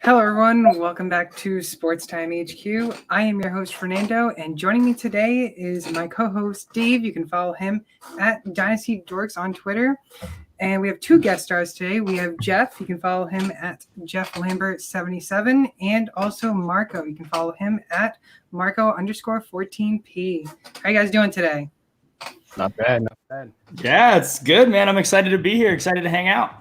Hello, everyone. Welcome back to Sports Time HQ. I am your host, Fernando, and joining me today is my co host, Dave. You can follow him at Dynasty Dorks on Twitter. And we have two guest stars today. We have Jeff. You can follow him at Jeff Lambert77. And also Marco. You can follow him at Marco_14P. How you guys doing today? Not bad, not bad. Yeah, it's good, man. I'm excited to be here. Excited to hang out.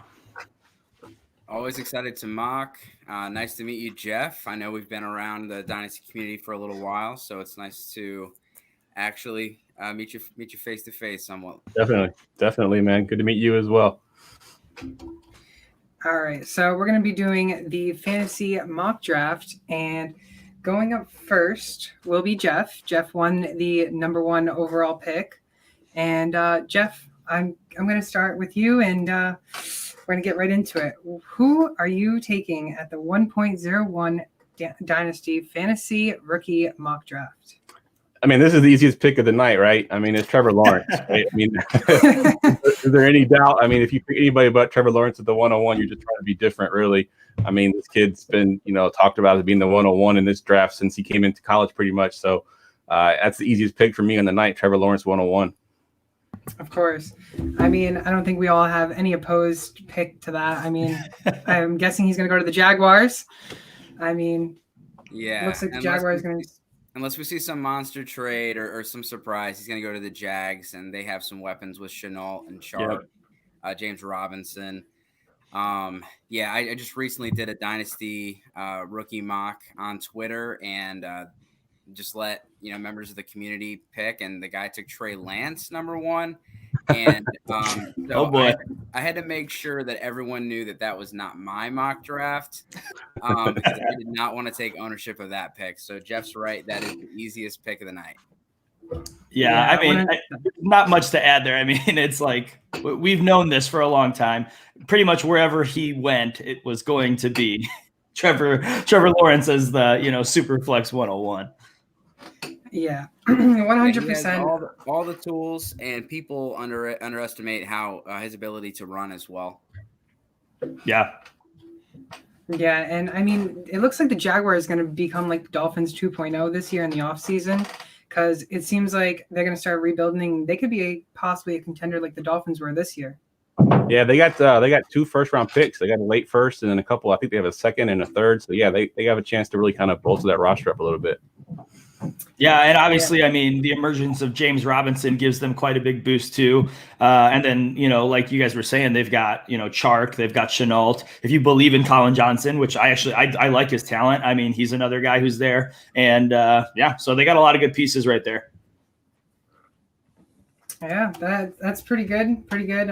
Always excited to mock. Nice to meet you, Jeff. I know we've been around the Dynasty community for a little while, so it's nice to actually meet you face to face somewhat. Definitely, man. Good to meet you as well. All right, so we're going to be doing the fantasy mock draft, and going up first will be Jeff. Jeff won the number one overall pick, and Jeff, I'm going to start with you, and we're going to get right into it. Who are you taking at the 1.01 Dynasty Fantasy Rookie Mock Draft? I mean, this is the easiest pick of the night, right? I mean, it's Trevor Lawrence. Right? I mean, is there any doubt? I mean, if you pick anybody but Trevor Lawrence at the 101, you're just trying to be different, really. I mean, this kid's been, talked about as being the 101 in this draft since he came into college pretty much. So that's the easiest pick for me on the night, Trevor Lawrence 101. Of course. I mean, I don't think we all have any opposed pick to that. I mean, I'm guessing he's going to go to the Jaguars. I mean, yeah, looks like the Jaguars are going to. Unless we see some monster trade or some surprise, he's going to go to the Jags, and they have some weapons with Chenault and Sharp, James Robinson. I just recently did a Dynasty rookie mock on Twitter, and just let members of the community pick, and the guy took Trey Lance number one, and Oh boy, I had to make sure that everyone knew that was not my mock draft, because I did not want to take ownership of that pick. So Jeff's right, that is the easiest pick of the night. Yeah, I mean, not much to add there. I mean, it's like we've known this for a long time. Pretty much wherever he went, it was going to be Trevor Lawrence as the super flex 101. Yeah, 100%. All the tools, and people underestimate how his ability to run as well. Yeah, and I mean, it looks like the Jaguars is going to become like Dolphins 2.0 this year in the offseason, because it seems like they're going to start rebuilding. They could be possibly a contender like the Dolphins were this year. Yeah, they got 2 first-round picks. They got a late first and then a couple. I think they have a second and a third. So, yeah, they have a chance to really kind of bolster that roster up a little bit. Yeah, and obviously, I mean, the emergence of James Robinson gives them quite a big boost too. And then, like you guys were saying, they've got, Chark, they've got Chenault. If you believe in Colin Johnson, which I like his talent. I mean, he's another guy who's there. And so they got a lot of good pieces right there. Yeah, that's pretty good. Pretty good.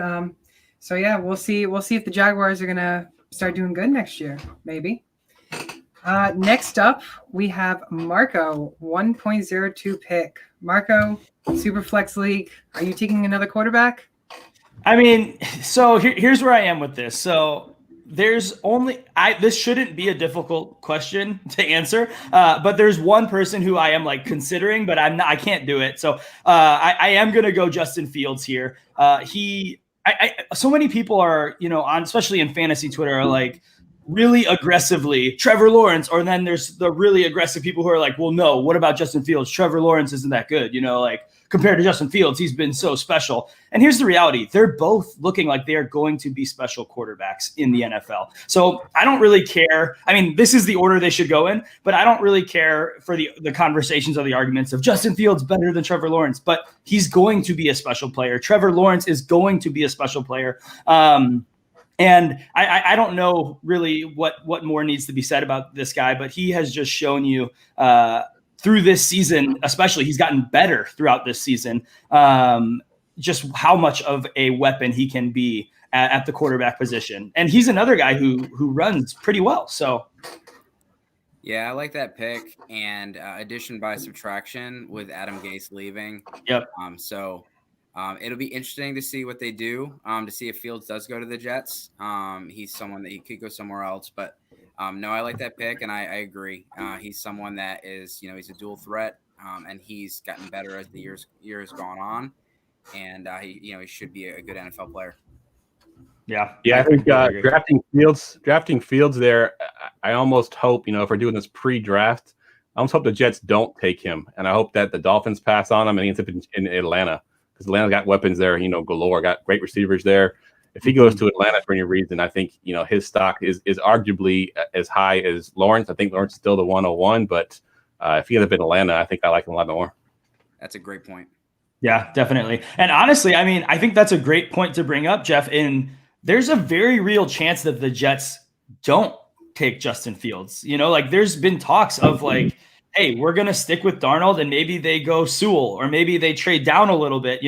So yeah, we'll see if the Jaguars are gonna start doing good next year, maybe. Next up, we have Marco, 1.02 pick. Marco, Superflex League. Are you taking another quarterback? I mean, so here's where I am with this. So there's this shouldn't be a difficult question to answer, but there's one person who I am like considering, but I can't do it. So I am going to go Justin Fields here. So many people are, on, especially in fantasy Twitter, are like, really aggressively Trevor Lawrence, or then there's the really aggressive people who are like, well, no, what about Justin Fields? Trevor Lawrence isn't that good, like compared to Justin Fields, he's been so special. And here's the reality. They're both looking like they are going to be special quarterbacks in the NFL. So I don't really care. I mean, this is the order they should go in, but I don't really care for the conversations or the arguments of Justin Fields better than Trevor Lawrence, but he's going to be a special player. Trevor Lawrence is going to be a special player. And I don't know really what more needs to be said about this guy, but he has just shown you through this season, especially he's gotten better throughout this season, just how much of a weapon he can be at the quarterback position. And he's another guy who runs pretty well. So. Yeah, I like that pick, and addition by subtraction with Adam Gase leaving. Yep. It'll be interesting to see what they do, to see if Fields does go to the Jets. He's someone that he could go somewhere else, but no, I like that pick, and I agree. He's someone that is, he's a dual threat, and he's gotten better as the years gone on, and he should be a good NFL player. Yeah. I think agree. drafting Fields there. I almost hope, if we're doing this pre-draft, I almost hope the Jets don't take him, and I hope that the Dolphins pass on him and he ends up in Atlanta, because Atlanta got weapons there, galore. Got great receivers there. If he goes to Atlanta for any reason, I think his stock is arguably as high as Lawrence. I think Lawrence is still the 101, but if he ends up in Atlanta, I think I like him a lot more. That's a great point. Yeah, definitely. And honestly, I mean, I think that's a great point to bring up, Jeff. And there's a very real chance that the Jets don't take Justin Fields. There's been talks of hey, we're going to stick with Darnold, and maybe they go Sewell, or maybe they trade down a little bit,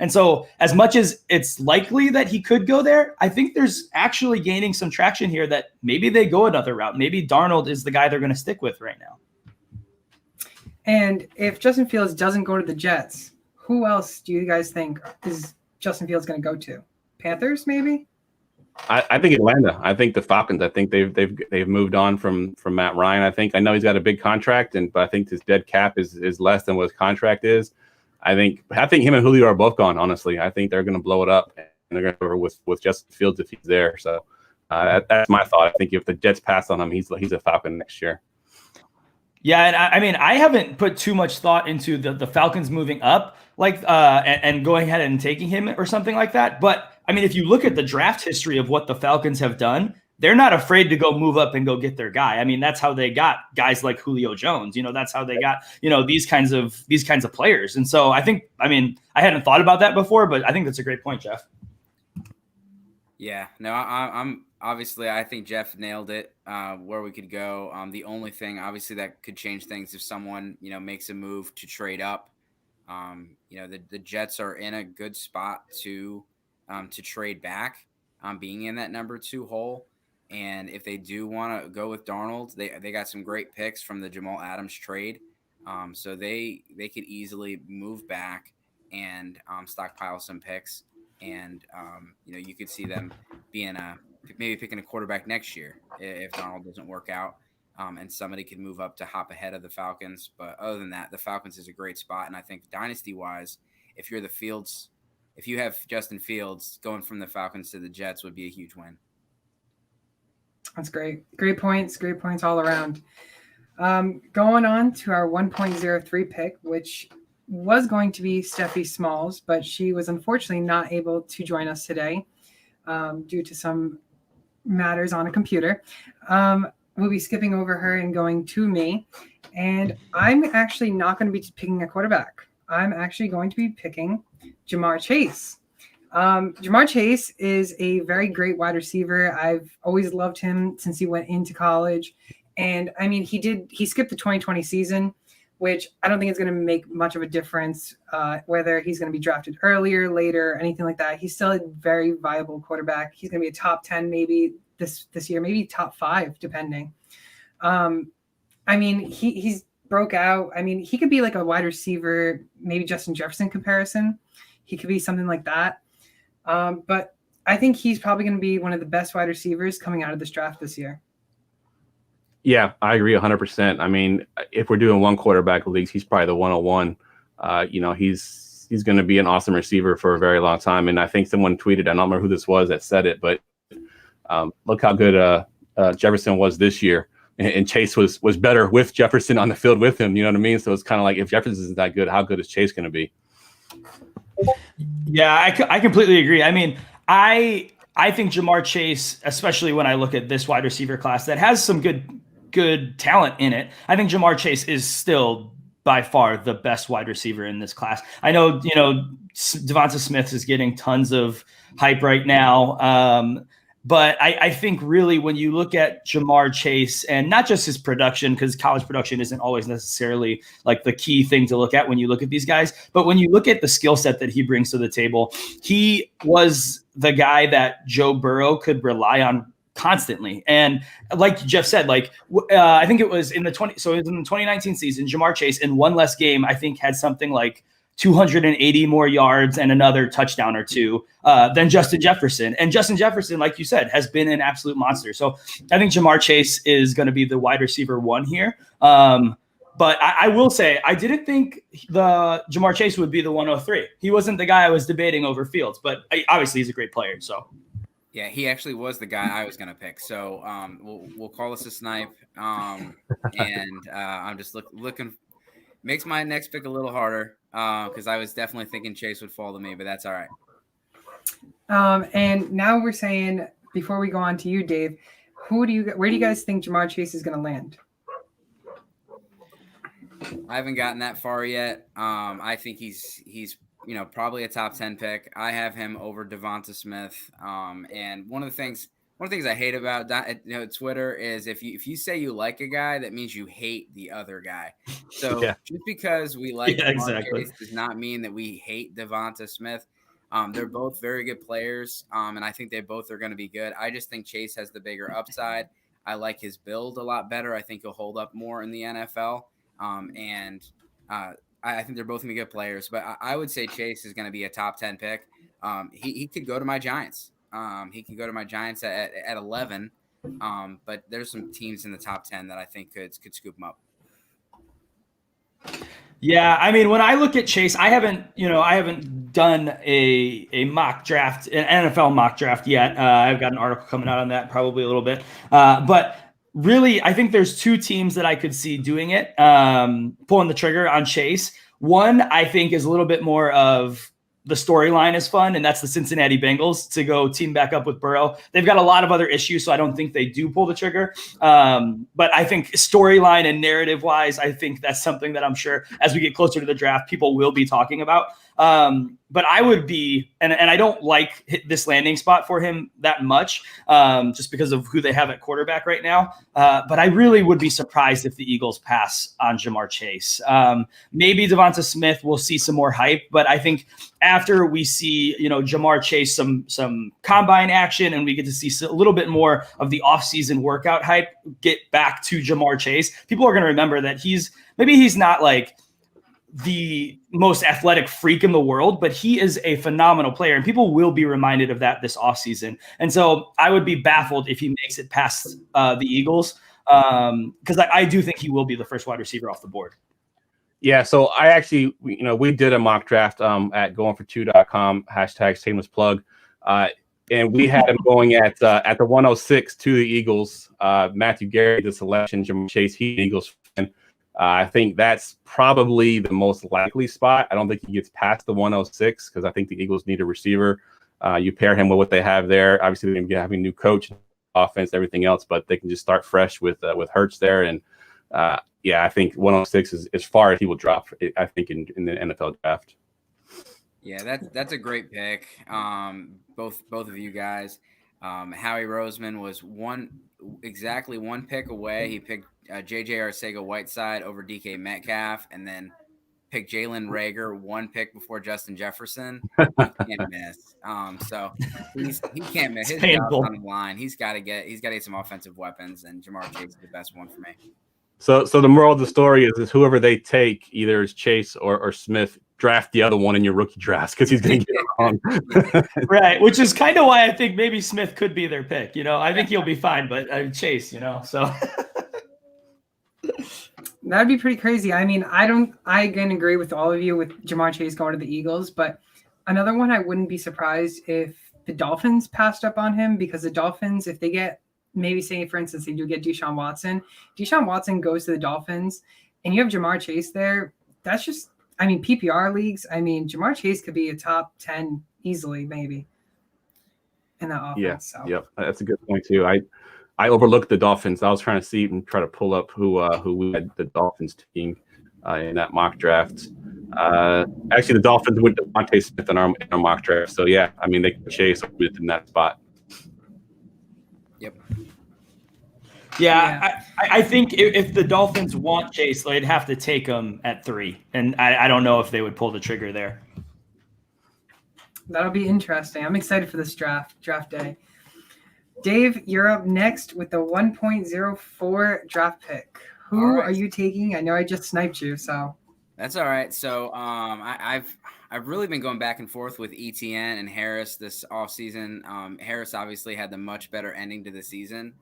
And so as much as it's likely that he could go there, I think there's actually gaining some traction here that maybe they go another route. Maybe Darnold is the guy they're going to stick with right now. And if Justin Fields doesn't go to the Jets, who else do you guys think is Justin Fields going to go to? Panthers, maybe? I think Atlanta. I think the Falcons. I think they've moved on from Matt Ryan. I know he's got a big contract, but I think his dead cap is less than what his contract is. I think him and Julio are both gone. Honestly, I think they're going to blow it up, and they're going to go with Justin Fields if he's there. So that's my thought. I think if the Jets pass on him, he's a Falcon next year. Yeah, and I mean, I haven't put too much thought into the Falcons moving up, and going ahead and taking him or something like that. But I mean, if you look at the draft history of what the Falcons have done, they're not afraid to go move up and go get their guy. I mean, that's how they got guys like Julio Jones. That's how they got these kinds of players. And so I hadn't thought about that before, but I think that's a great point, Jeff. Yeah, no, I'm obviously, I think Jeff nailed it where we could go. The only thing, obviously, that could change things if someone, makes a move to trade up. The Jets are in a good spot to trade back, being in that number 2 hole. And if they do want to go with Darnold, they got some great picks from the Jamal Adams trade. So they could easily move back and stockpile some picks. And, you could see them being maybe picking a quarterback next year if Darnold doesn't work out, and somebody could move up to hop ahead of the Falcons. But other than that, the Falcons is a great spot. And I think dynasty-wise, if you have Justin Fields, going from the Falcons to the Jets would be a huge win. That's great. Great points all around. Going on to our 1.03 pick, which was going to be Steffi Smalls, but she was unfortunately not able to join us today due to some matters on a computer. We'll be skipping over her and going to me. And I'm actually not going to be picking a quarterback. I'm actually going to be picking Ja'Marr Chase. Ja'Marr Chase is a very great wide receiver. I've always loved him since he went into college. And I mean, he skipped the 2020 season, which I don't think is going to make much of a difference, whether he's going to be drafted earlier, later, anything like that. He's still a very viable quarterback. He's going to be a top 10 maybe this year, maybe top 5, depending. I mean, he's broke out. I mean, he could be like a wide receiver, maybe Justin Jefferson comparison. He could be something like that. But I think he's probably going to be one of the best wide receivers coming out of this draft this year. Yeah, I agree 100%. I mean, if we're doing one quarterback leagues, he's probably the 101. He's going to be an awesome receiver for a very long time. And I think someone tweeted, I don't remember who this was that said it, but look how good Jefferson was this year. And Chase was better with Jefferson on the field with him. You know what I mean? So it's kind of like, if Jefferson isn't that good, how good is Chase going to be? Yeah, I completely agree. I mean, I think Ja'Marr Chase, especially when I look at this wide receiver class that has some good talent in it, I think Ja'Marr Chase is still by far the best wide receiver in this class. I know, Devonta Smith is getting tons of hype right now. But I think really when you look at Ja'Marr Chase, and not just his production, because college production isn't always necessarily like the key thing to look at when you look at these guys, but when you look at the skill set that he brings to the table, he was the guy that Joe Burrow could rely on constantly. And like Jeff said, I think it was in the 2019 season, Ja'Marr Chase in one less game, I think had something like 280 more yards and another touchdown or two than Justin Jefferson. And Justin Jefferson, like you said, has been an absolute monster. So I think Ja'Marr Chase is going to be the wide receiver 1 here. But I will say, I didn't think the Ja'Marr Chase would be the 103. He wasn't the guy I was debating over Fields, but obviously he's a great player. So Yeah, he actually was the guy I was gonna pick. So we'll call this a snipe. And I'm just looking. Makes my next pick a little harder because I was definitely thinking Chase would fall to me, but that's all right. And now we're saying, before we go on to you, Dave, where do you guys think Jamar Chase is going to land? I haven't gotten that far yet. I think he's probably a top 10 pick. I have him over Devonta Smith. And one of the things I hate about Twitter is if you say you like a guy, that means you hate the other guy. So just because we like Jamar Chase does not mean that we hate Devonta Smith. They're both very good players, and I think they both are going to be good. I just think Chase has the bigger upside. I like his build a lot better. I think he'll hold up more in the NFL. I think they're both going to be good players, but I would say Chase is going to be a top 10 pick. He could go to my Giants. He could go to my Giants at 11. But there's some teams in the top 10 that I think could scoop him up. Yeah, I mean, when I look at Chase, I haven't done a mock draft, an NFL mock draft yet. I've got an article coming out on that probably a little bit. But really, I think there's two teams that I could see doing it, pulling the trigger on Chase. One, I think, is a little bit more of the storyline is fun, and that's the Cincinnati Bengals to go team back up with Burrow. They've got a lot of other issues, so I don't think they do pull the trigger. But I think storyline and narrative-wise, I think that's something that I'm sure as we get closer to the draft, people will be talking about. But I would be, and I don't like this landing spot for him that much, just because of who they have at quarterback right now. But I really would be surprised if the Eagles pass on Jamar Chase. Maybe Devonta Smith will see some more hype, but I think after we see, Jamar Chase some combine action and we get to see a little bit more of the offseason workout hype get back to Jamar Chase, people are going to remember that he's not like the most athletic freak in the world, but he is a phenomenal player, and people will be reminded of that this offseason. And so I would be baffled if he makes it past the Eagles, because I do think he will be the first wide receiver off the board. Yeah, so I actually, we did a mock draft at goingfor2.com, #shameless plug. And we had him going at the 106 to the Eagles. Matthew Gary, the selection, Jamar Chase, he's an Eagles fan. I think that's probably the most likely spot. I don't think he gets past the 106 because I think the Eagles need a receiver. You pair him with what they have there. Obviously, they're going to be having a new coach, offense, everything else, but they can just start fresh with Hurts there. And I think 106 is as far as he will drop, I think, in the NFL draft. Yeah, that's a great pick. Both of you guys. Howie Roseman was exactly one pick away. He picked J.J. Arcega-Whiteside over D.K. Metcalf, and then picked Jalen Reagor one pick before Justin Jefferson. He can't miss. So he can't miss. His job's on the line. He's got to get some offensive weapons, and Jamar Chase is the best one for me. So the moral of the story is whoever they take, either is Chase or Smith, draft the other one in your rookie drafts because he's going to get on. Right, which is kind of why I think maybe Smith could be their pick. I think he'll be fine, but Chase, so. That'd be pretty crazy. I mean, I can agree with all of you with Jamar Chase going to the Eagles, but another one I wouldn't be surprised if the Dolphins passed up on him, because the Dolphins, if they get, maybe say, for instance, they do get Deshaun Watson goes to the Dolphins, and you have Jamar Chase there. That's just, PPR leagues. Jamar Chase could be a top 10 easily, maybe, in that offense. Yeah, yep, that's a good point too. I overlooked the Dolphins. I was trying to see and try to pull up who we had the Dolphins team in that mock draft. Actually, the Dolphins went to Devontae Smith in our mock draft. So yeah, they could Chase Smith in that spot. Yep. Yeah. I think if the Dolphins want Chase, they'd have to take him at 3, and I don't know if they would pull the trigger there. That'll be interesting. I'm excited for this draft day. Dave, you're up next with the 1.04 draft pick. Who are you taking? I know I just sniped you, so. That's all right. So I've really been going back and forth with ETN and Harris this offseason. Harris obviously had the much better ending to the season.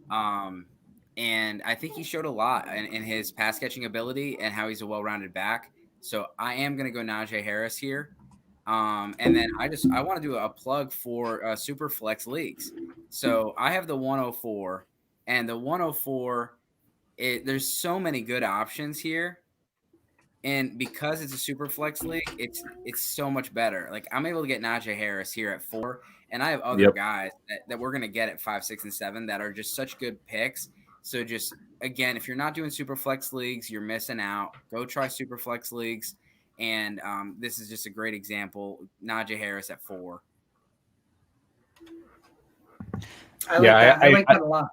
And I think he showed a lot in his pass catching ability and how he's a well-rounded back. So I am going to go Najee Harris here. And then I want to do a plug for super flex leagues. So I have the 104, and the 104, there's so many good options here. And because it's a super flex league, it's so much better. Like I'm able to get Najee Harris here at 4, and I have other Yep. guys that we're gonna get at 5, 6, and 7 that are just such good picks. So just again, if you're not doing super flex leagues, you're missing out. Go try super flex leagues, and this is just a great example. Najee Harris at 4. I like that a lot.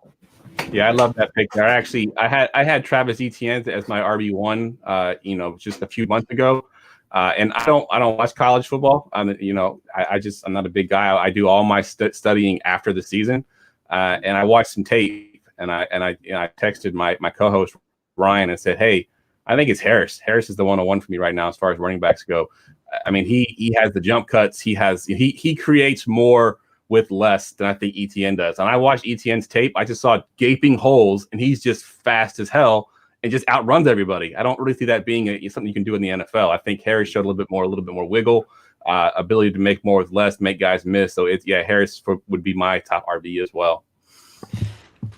Yeah, I love that pick there. Actually, I had Travis Etienne as my RB1, just a few months ago. And I don't watch college football. I'm not a big guy. I do all my studying after the season, and I watched some tape, and I texted my co-host Ryan and said, "Hey, I think it's Harris. Harris is the 101 for me right now as far as running backs go. I mean, he has the jump cuts. He creates more with less than I think ETN does. And I watched ETN's tape. I just saw gaping holes, and he's just fast as hell and just outruns everybody. I don't really see that being something you can do in the NFL. I think Harris showed a little bit more wiggle, ability to make more with less, make guys miss. So Harris would be my top RB as well.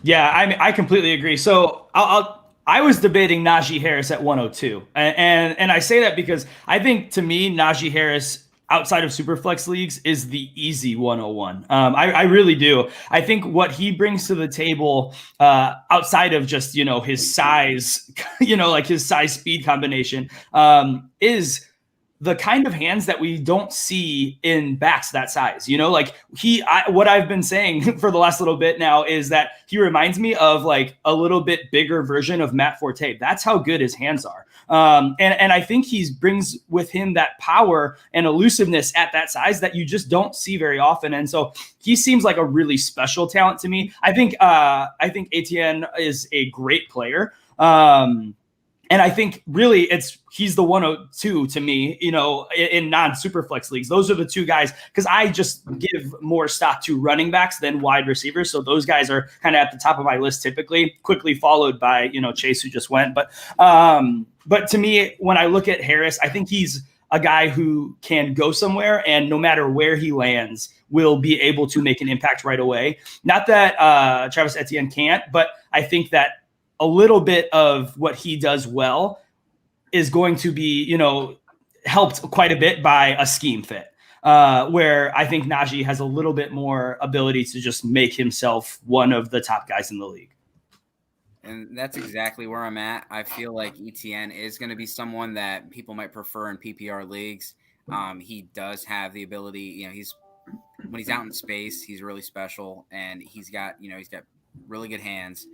Yeah, I completely agree. So I was debating Najee Harris at 102, and I say that because I think to me Najee Harris outside of Superflex leagues is the easy 101. I really do. I think what he brings to the table outside of just his size, like his size speed combination, is the kind of hands that we don't see in backs that size. What I've been saying for the last little bit now is that he reminds me of like a little bit bigger version of Matt Forte. That's how good his hands are. And I think he brings with him that power and elusiveness at that size that you just don't see very often. And so he seems like a really special talent to me. I think Etienne is a great player. And I think really he's the 102 to me, in non-superflex leagues. Those are the two guys, because I just give more stock to running backs than wide receivers. So those guys are kind of at the top of my list typically, quickly followed by, Chase, who just went. But to me, when I look at Harris, I think he's a guy who can go somewhere, and no matter where he lands, will be able to make an impact right away. Not that Travis Etienne can't, but I think that a little bit of what he does well is going to be, helped quite a bit by a scheme fit, where I think Najee has a little bit more ability to just make himself one of the top guys in the league. And that's exactly where I'm at. I feel like ETN is going to be someone that people might prefer in PPR leagues. He does have the ability, when he's out in space, he's really special, and he's got really good hands,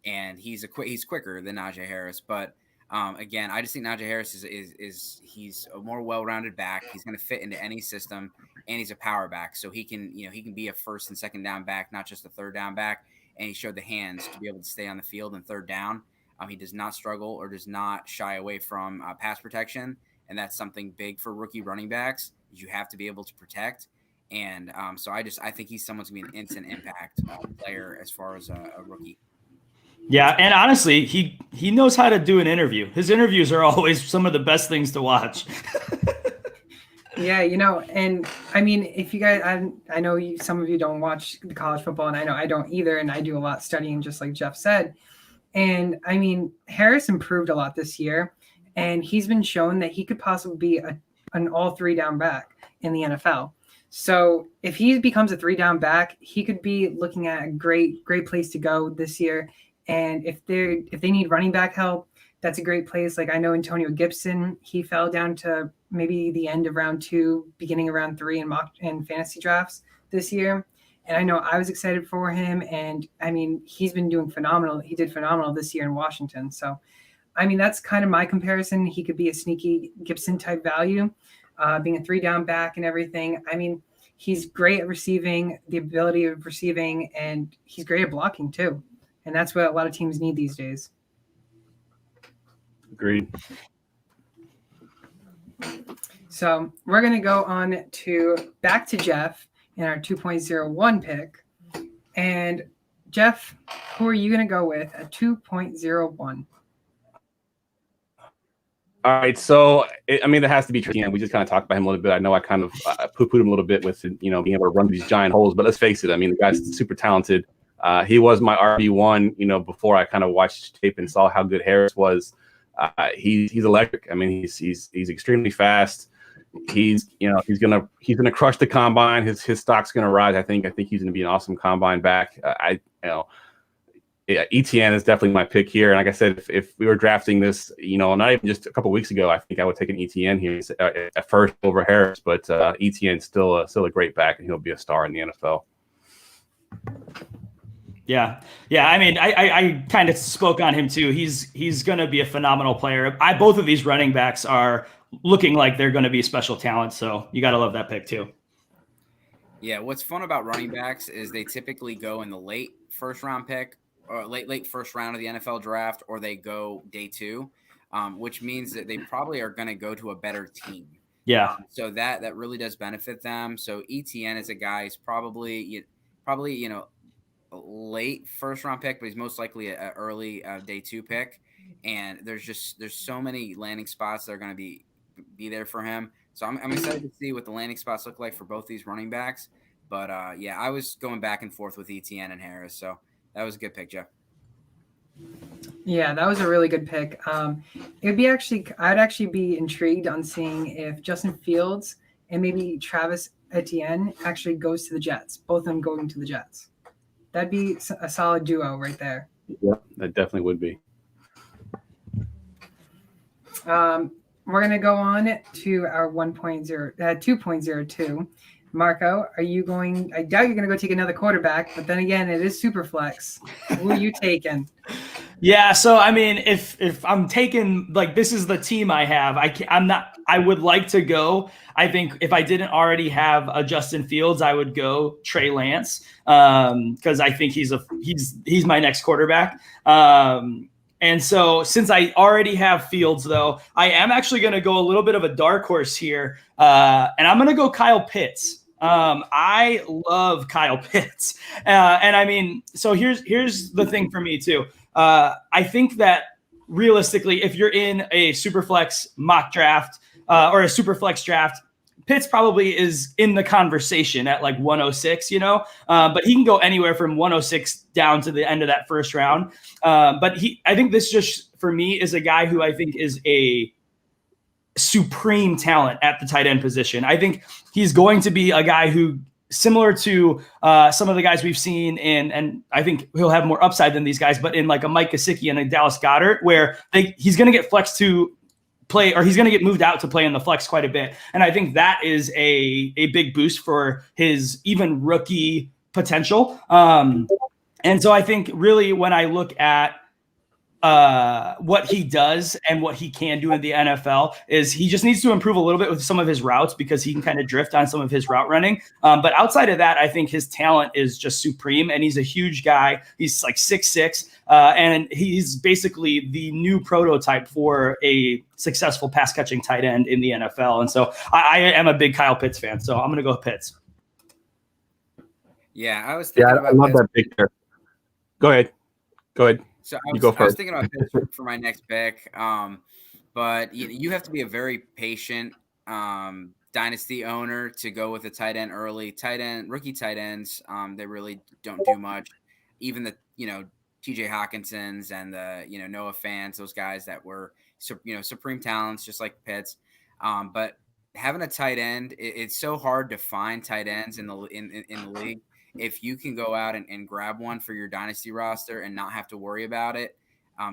and he's quicker than Najee Harris. But again, I just think Najee Harris is he's a more well-rounded back. He's going to fit into any system, and he's a power back, so he can be a first and second down back, not just a third down back. And he showed the hands to be able to stay on the field in third down. He does not struggle or does not shy away from pass protection, and that's something big for rookie running backs. You have to be able to protect. And so I think he's someone's going to be an instant impact player as far as a rookie. Yeah, and honestly, he knows how to do an interview. His interviews are always some of the best things to watch. Yeah, and I mean, if you guys, I know some of you don't watch the college football, and I know I don't either, and I do a lot studying, just like Jeff said. And I mean, Harris improved a lot this year, and he's been shown that he could possibly be an all 3-down back in the NFL. So if he becomes a 3-down back, he could be looking at a great place to go this year. And if they need running back help, that's a great place. Like I know Antonio Gibson, he fell down to maybe the end of round 2, beginning of round 3 in fantasy drafts this year. And I know I was excited for him. And I mean, he's been doing phenomenal. He did phenomenal this year in Washington. So, I mean, that's kind of my comparison. He could be a sneaky Gibson type value. Being a 3-down back and everything. I mean, he's great at receiving, the ability of receiving, and he's great at blocking too. And that's what a lot of teams need these days. Agreed. So we're going to go on back to Jeff in our 2.01 pick. And Jeff, who are you going to go with at 2.01? All right, so I mean, that has to be tricky, and we just kind of talked about him a little bit. I know I kind of poo-pooed him a little bit with being able to run these giant holes, but let's face it. I mean, the guy's super talented. He was my RB1, before I kind of watched tape and saw how good Harris was. He's electric. I mean, he's extremely fast. He's gonna crush the combine. His stock's gonna rise. I think he's gonna be an awesome combine back. Yeah, ETN is definitely my pick here. And like I said, if we were drafting this, not even just a couple weeks ago, I think I would take an ETN here at first over Harris. But ETN still a great back, and he'll be a star in the NFL. Yeah. I mean, I kind of spoke on him too. He's going to be a phenomenal player. Both of these running backs are looking like they're going to be special talents. So you got to love that pick too. Yeah. What's fun about running backs is they typically go in the late first round pick, or late first round of the NFL draft, or they go day 2, which means that they probably are going to go to a better team. Yeah. So that really does benefit them. So ETN is a guy who's probably late first round pick, but he's most likely an early day 2 pick. And there's so many landing spots that are going to be there for him. So I'm excited to see what the landing spots look like for both these running backs. But I was going back and forth with ETN and Harris. So that was a good pick, Jeff. Yeah, that was a really good pick. I'd actually be intrigued on seeing if Justin Fields and maybe Travis Etienne actually goes to the Jets. Both of them going to the Jets. That'd be a solid duo right there. Yeah, that definitely would be. We're gonna go on to our 2.02. Marco, are you going? I doubt you're going to go take another quarterback, but then again, it is super flex. Who are you taking? Yeah, so I mean, if I'm taking, like, this is the team I have, I would like to go. I think if I didn't already have a Justin Fields, I would go Trey Lance, because I think he's my next quarterback. And so since I already have Fields, though, I am actually going to go a little bit of a dark horse here, and I'm going to go Kyle Pitts. I love Kyle Pitts. And I mean, so here's the thing for me too. I think that realistically, if you're in a Superflex mock draft or a Superflex draft, Pitts probably is in the conversation at like 106, but he can go anywhere from 106 down to the end of that first round. But I think this just for me is a guy who I think is a supreme talent at the tight end position. I think he's going to be a guy who, similar to some of the guys we've seen and I think he'll have more upside than these guys, but in like a Mike Gesicki and a Dallas Goedert, where he's going to get flexed to play, or he's going to get moved out to play in the flex quite a bit. And I think that is a big boost for his even rookie potential. And so I think really when I look at what he does and what he can do in the NFL is he just needs to improve a little bit with some of his routes, because he can kind of drift on some of his route running. But outside of that, I think his talent is just supreme, and he's a huge guy. He's like 6'6", and he's basically the new prototype for a successful pass catching tight end in the NFL. And so I am a big Kyle Pitts fan, so I'm going to go with Pitts. Yeah, I was thinking about I love Pitts. that picture. Go ahead. So I You go was first. thinking about Pitts for my next pick, but you have to be a very patient dynasty owner to go with a tight end early. Rookie tight ends, they really don't do much. Even the TJ Hawkinsons and the Noah Fants, those guys that were supreme talents, just like Pitts. But having a tight end, it's so hard to find tight ends in the league. If you can go out and grab one for your dynasty roster and not have to worry about it,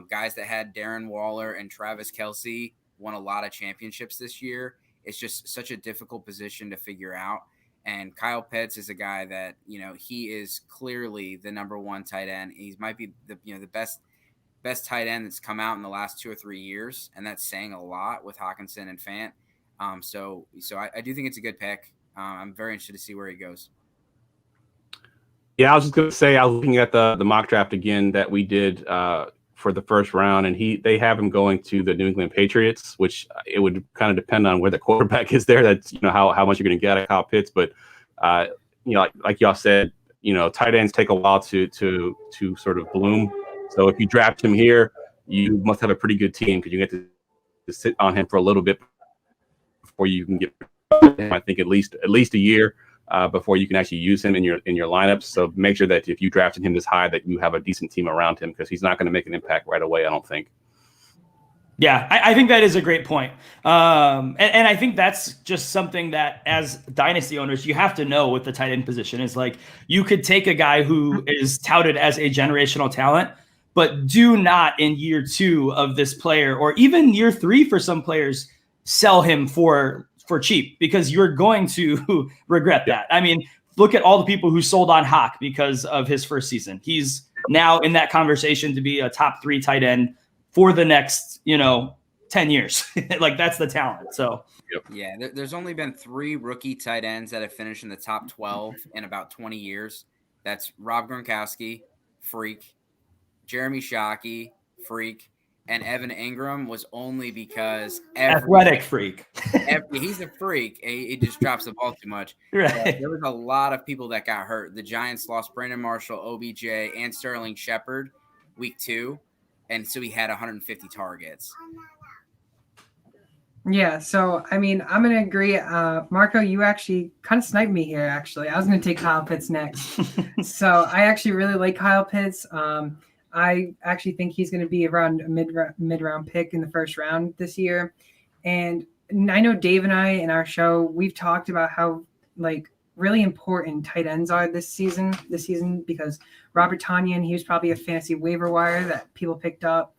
guys that had Darren Waller and Travis Kelce won a lot of championships this year. It's just such a difficult position to figure out. And Kyle Pitts is a guy that, he is clearly the number one tight end. He might be the best tight end that's come out in the last 2 or 3 years. And that's saying a lot with Hawkinson and Fant. So I do think it's a good pick. I'm very interested to see where he goes. Yeah, I was just going to say, I was looking at the mock draft again that we did for the first round, and they have him going to the New England Patriots, which it would kind of depend on where the quarterback is there. That's how much you're going to get out of Kyle Pitts, but like y'all said, tight ends take a while to sort of bloom. So if you draft him here, you must have a pretty good team, because you get to sit on him for a little bit before you can get him. I think at least a year before you can actually use him in your lineups. So make sure that if you drafted him this high, that you have a decent team around him, because he's not going to make an impact right away, I don't think. Yeah, I think that is a great point. And I think that's just something that as dynasty owners, you have to know with the tight end position is like, you could take a guy who is touted as a generational talent, but do not in year 2 of this player, or even year 3 for some players, sell him for cheap, because you're going to regret that. I mean, look at all the people who sold on Hawk because of his first season. He's now in that conversation to be a top 3 tight end for the next, 10 years. Like, that's the talent. So, yeah, there's only been 3 rookie tight ends that have finished in the top 12 in about 20 years. That's Rob Gronkowski, freak, Jeremy Shockey, freak, and Evan Ingram was only because athletic freak. He's a freak. He just drops the ball too much. Right. There was a lot of people that got hurt. The Giants lost Brandon Marshall, OBJ, and Sterling Shepard week 2, and so he had 150 targets. Yeah, so I mean, I'm gonna agree. Marco, you actually kind of sniped me here. Actually, I was gonna take Kyle Pitts next. So I actually really like Kyle Pitts. I actually think he's gonna be around a mid round pick in the first round this year. And I know Dave and I in our show, we've talked about how like really important tight ends are this season because Robert Tonyan, he was probably a fantasy waiver wire that people picked up.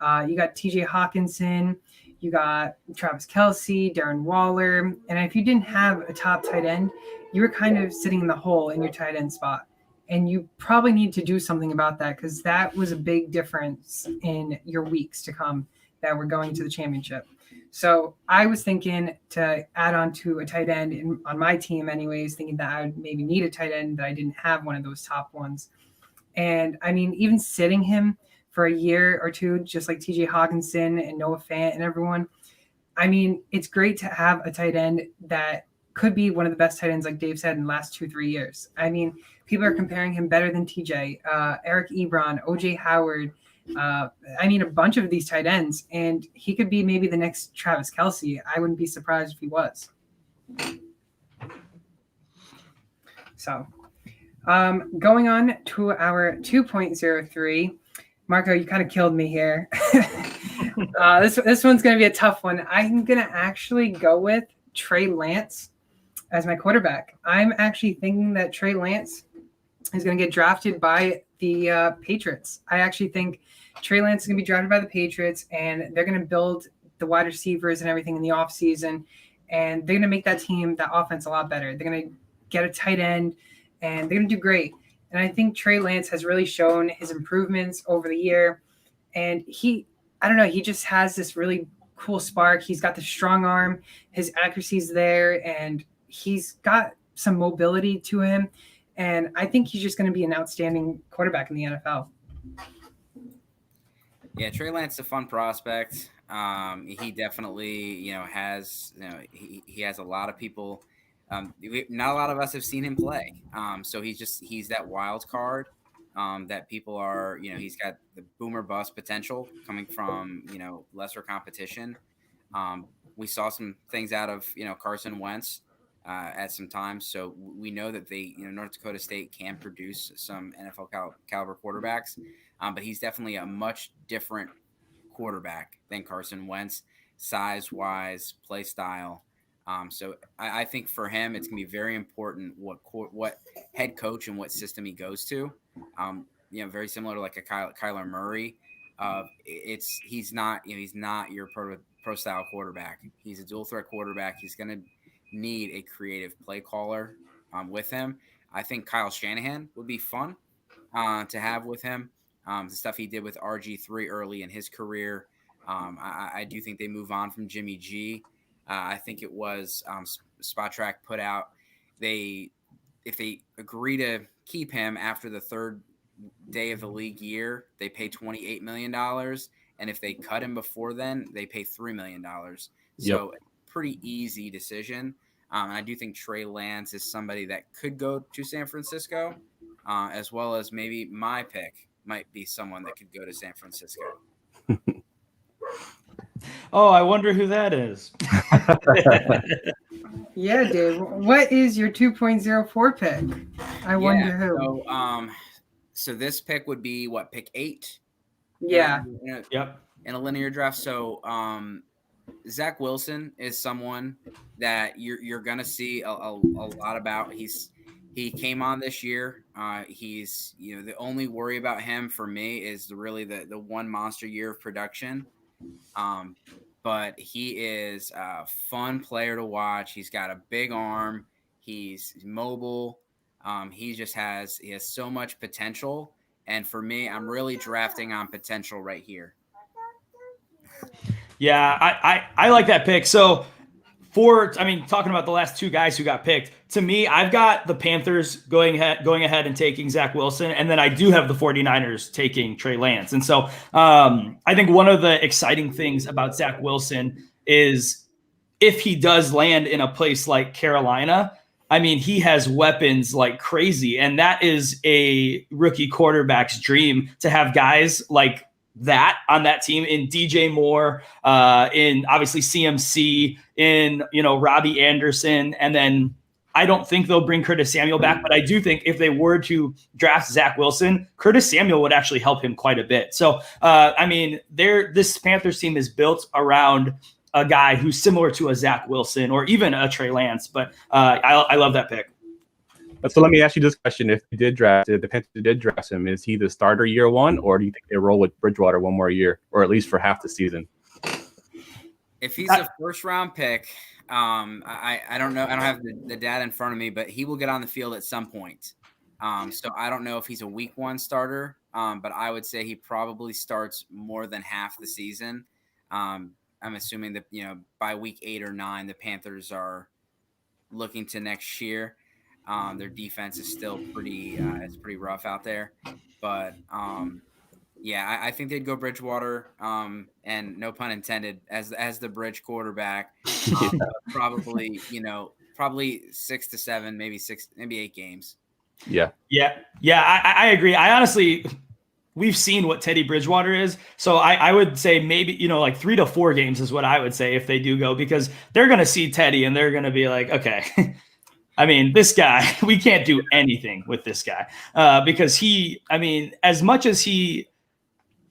You got TJ Hawkinson. You got Travis Kelce, Darren Waller. And if you didn't have a top tight end, you were kind of sitting in the hole in your tight end spot. And you probably need to do something about that, because that was a big difference in your weeks to come that were going to the championship. So I was thinking to add on to a tight end on my team anyways, thinking that I would maybe need a tight end, that I didn't have one of those top ones. And I mean, even sitting him for a year or 2, just like TJ Hawkinson and Noah Fant and everyone. I mean, it's great to have a tight end that could be one of the best tight ends, like Dave said, in the last 2-3 years. I mean, people are comparing him better than TJ, Eric Ebron, OJ Howard. I mean, a bunch of these tight ends, and he could be maybe the next Travis Kelce. I wouldn't be surprised if he was. So going on to our 2.03, Marco, you kind of killed me here. This one's going to be a tough one. I'm going to actually go with Trey Lance as my quarterback. I'm actually thinking that Trey Lance is going to get drafted by the Patriots. I actually think Trey Lance is going to be drafted by the Patriots, and they're going to build the wide receivers and everything in the offseason, and they're going to make that offense a lot better. They're going to get a tight end, and they're going to do great. And I think Trey Lance has really shown his improvements over the year. And he just has this really cool spark. He's got the strong arm, his accuracy's there, and he's got some mobility to him. And I think he's just going to be an outstanding quarterback in the NFL. Yeah, Trey Lance is a fun prospect. He definitely, has, he has a lot of people. Not a lot of us have seen him play. So he's that wild card that people are, he's got the boomer bust potential coming from, lesser competition. We saw some things out of, Carson Wentz at some times. So we know that North Dakota State can produce some NFL caliber quarterbacks. But he's definitely a much different quarterback than Carson Wentz, size-wise, play style. So I think for him, it's going to be very important what head coach and what system he goes to. Very similar to like a Kyler Murray. He's not your pro style quarterback. He's a dual threat quarterback. He's going to need a creative play caller with him. I think Kyle Shanahan would be fun to have with him. The stuff he did with RG3 early in his career. I do think they move on from Jimmy G. I think it was Spot Track put out. If they agree to keep him after the third day of the league year, they pay $28 million. And if they cut him before then, they pay $3 million. So pretty easy decision. And I do think Trey Lance is somebody that could go to San Francisco, as well as maybe my pick might be someone that could go to San Francisco. Oh, I wonder who that is. Yeah, Dave. What is your 2.04 pick? I wonder who. So this pick would be what, pick 8? Yeah. In a linear draft. So Zach Wilson is someone that you're gonna see a lot about. He came on this year. He's the only worry about him for me is really the one monster year of production. But he is a fun player to watch. He's got a big arm. He's mobile. He has so much potential. And for me, I'm really drafting on potential right here. Yeah, I like that pick. So talking about the last 2 guys who got picked, to me, I've got the Panthers going ahead and taking Zach Wilson, and then I do have the 49ers taking Trey Lance. And so I think one of the exciting things about Zach Wilson is if he does land in a place like Carolina, I mean, he has weapons like crazy, and that is a rookie quarterback's dream to have guys like that on that team, in DJ Moore, in obviously CMC, in Robbie Anderson, and then I don't think they'll bring Curtis Samuel back, but I do think if they were to draft Zach Wilson, Curtis Samuel would actually help him quite a bit. So I mean, this Panthers team is built around a guy who's similar to a Zach Wilson or even a Trey Lance, but I love that pick. So let me ask you this question: if the Panthers did draft him, is he the starter year 1, or do you think they roll with Bridgewater one more year, or at least for half the season? If he's a first round pick, I don't know. I don't have the data in front of me, but he will get on the field at some point. So I don't know if he's a week 1 starter, but I would say he probably starts more than half the season. I'm assuming that by week 8 or 9, the Panthers are looking to next year. Their defense is still pretty rough out there, but I think they'd go Bridgewater, and no pun intended, as the bridge quarterback. Probably 6 to 7, maybe 8 games. Yeah. I agree. I honestly, we've seen what Teddy Bridgewater is, so I would say maybe like 3 to 4 games is what I would say if they do go, because they're gonna see Teddy and they're gonna be like, okay. I mean, this guy, we can't do anything with this guy because as much as he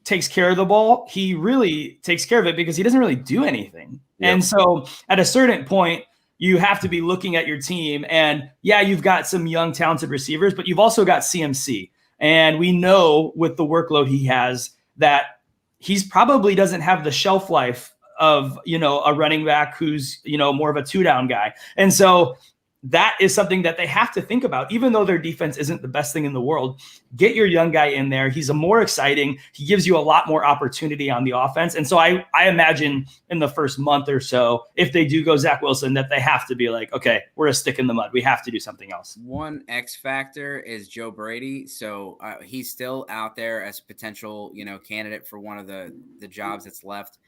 takes care of the ball, he really takes care of it because he doesn't really do anything. Yep. And so at a certain point, you have to be looking at your team, and you've got some young, talented receivers, but you've also got CMC. And we know with the workload he has that he's probably doesn't have the shelf life of, a running back who's, more of a 2-down guy. And so that is something that they have to think about, even though their defense isn't the best thing in the world. Get your young guy in there. He's a more exciting. He gives you a lot more opportunity on the offense. And so I imagine in the first month or so, if they do go Zach Wilson, that they have to be like, okay, we're a stick in the mud. We have to do something else. One X factor is Joe Brady. So he's still out there as a potential, candidate for one of the jobs that's left.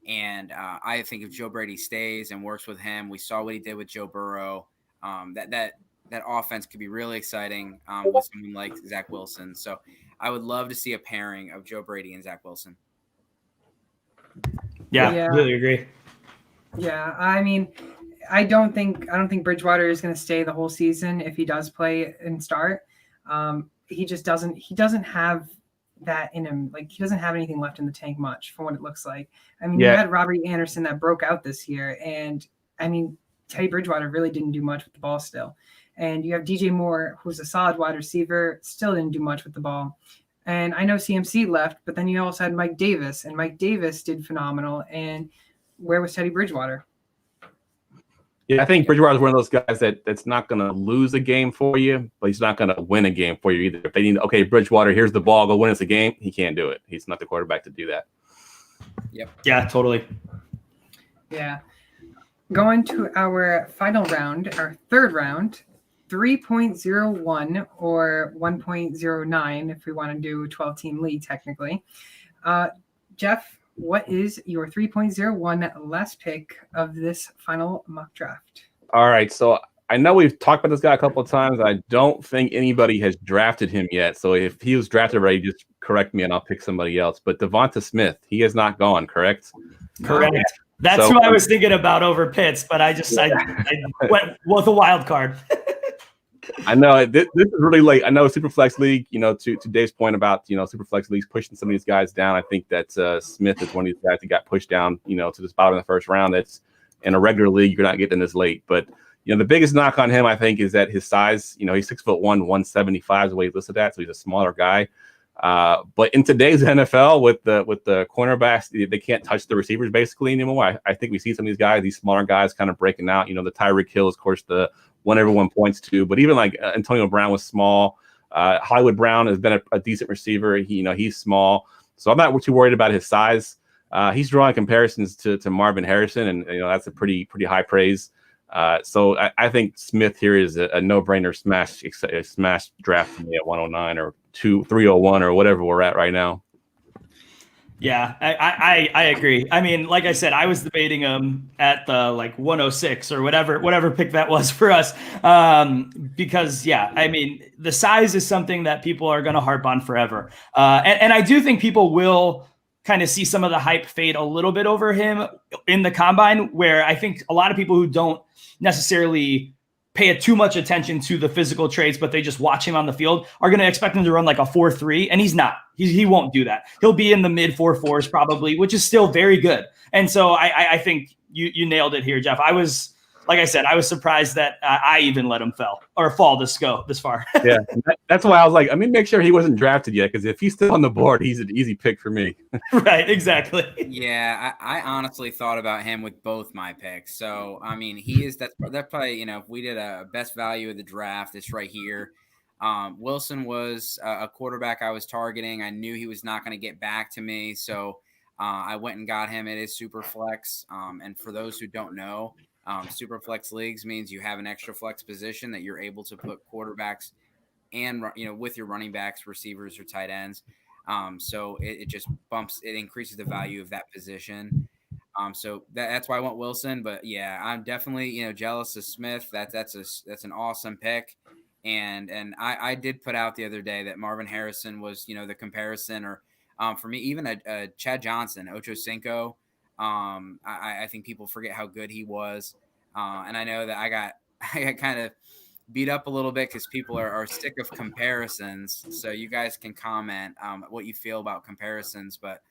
And I think if Joe Brady stays and works with him, we saw what he did with Joe Burrow. That offense could be really exciting with someone like Zach Wilson. So I would love to see a pairing of Joe Brady and Zach Wilson. Yeah. Really agree. Yeah, I mean, I don't think Bridgewater is going to stay the whole season if he does play and start. He just doesn't. He doesn't have that in him. Like, he doesn't have anything left in the tank much, from what it looks like. I mean, you had Robbie Anderson that broke out this year, and I mean, Teddy Bridgewater really didn't do much with the ball still. And you have DJ Moore, who's a solid wide receiver, still didn't do much with the ball. And I know CMC left, but then you also had Mike Davis, and Mike Davis did phenomenal. And where was Teddy Bridgewater? Yeah, I think Bridgewater is one of those guys that's not going to lose a game for you, but he's not going to win a game for you either. If they need, okay, Bridgewater, here's the ball, go win us a game, he can't do it. He's not the quarterback to do that. Yep. Yeah, totally. Yeah. Going to our final round, our third round, 3.01 or 1.09 if we want to do a 12-team league technically. Jeff, what is your 3.01 last pick of this final mock draft? All right, so I know we've talked about this guy a couple of times. I don't think anybody has drafted him yet. So if he was drafted already, just correct me and I'll pick somebody else. But Devonta Smith, he has not gone, correct? Correct. That's who I was thinking about over Pitts, but I went with a wild card. I know this is really late. I know Superflex League, to Dave's point about, Superflex Leagues pushing some of these guys down. I think that Smith is one of these guys that got pushed down, to the bottom of the first round. That's in a regular league, you're not getting this late. But, the biggest knock on him, I think, is that his size, he's 6'1", 175 is the way he's listed at. So he's a smaller guy. But in today's NFL with the cornerbacks, they can't touch the receivers basically anymore. I think we see some of these guys, these smaller guys kind of breaking out. The Tyreek Hill is, of course, the one everyone points to, but even like Antonio Brown was small. Hollywood Brown has been a decent receiver. He's small. So I'm not too worried about his size. He's drawing comparisons to Marvin Harrison, and that's a pretty high praise. So I think Smith here is a no-brainer smash draft for me at 109 or 301 or whatever we're at right now. Yeah, I agree. I mean, like I said, I was debating him at the 106 or whatever pick that was for us. Because I mean, the size is something that people are going to harp on forever. And I do think people will kind of see some of the hype fade a little bit over him in the combine, where I think a lot of people who don't necessarily pay too much attention to the physical traits, but they just watch him on the field, are going to expect him to run like a 4.3, and he's not. He won't do that. He'll be in the mid 4.4s probably, which is still very good. And so I think you nailed it here, Jeff. Like I said, I was surprised that I even let him fall this far. Yeah, that's why I was like, make sure he wasn't drafted yet, because if he's still on the board, he's an easy pick for me. Right, exactly. Yeah, I honestly thought about him with both my picks. So, that's probably, if we did a best value of the draft, it's right here. Wilson was a quarterback I was targeting. I knew he was not going to get back to me. So I went and got him. It is super flex. And for those who don't know, super flex leagues means you have an extra flex position that you're able to put quarterbacks and, with your running backs, receivers, or tight ends. So it just increases the value of that position. So that's why I went Wilson. But yeah, I'm definitely, jealous of Smith. That's an awesome pick. And I did put out the other day that Marvin Harrison was, the comparison, or for me, even a Chad Johnson, Ocho Cinco. I think people forget how good he was. And I know that I got kind of beat up a little bit because people are sick of comparisons. So you guys can comment what you feel about comparisons. But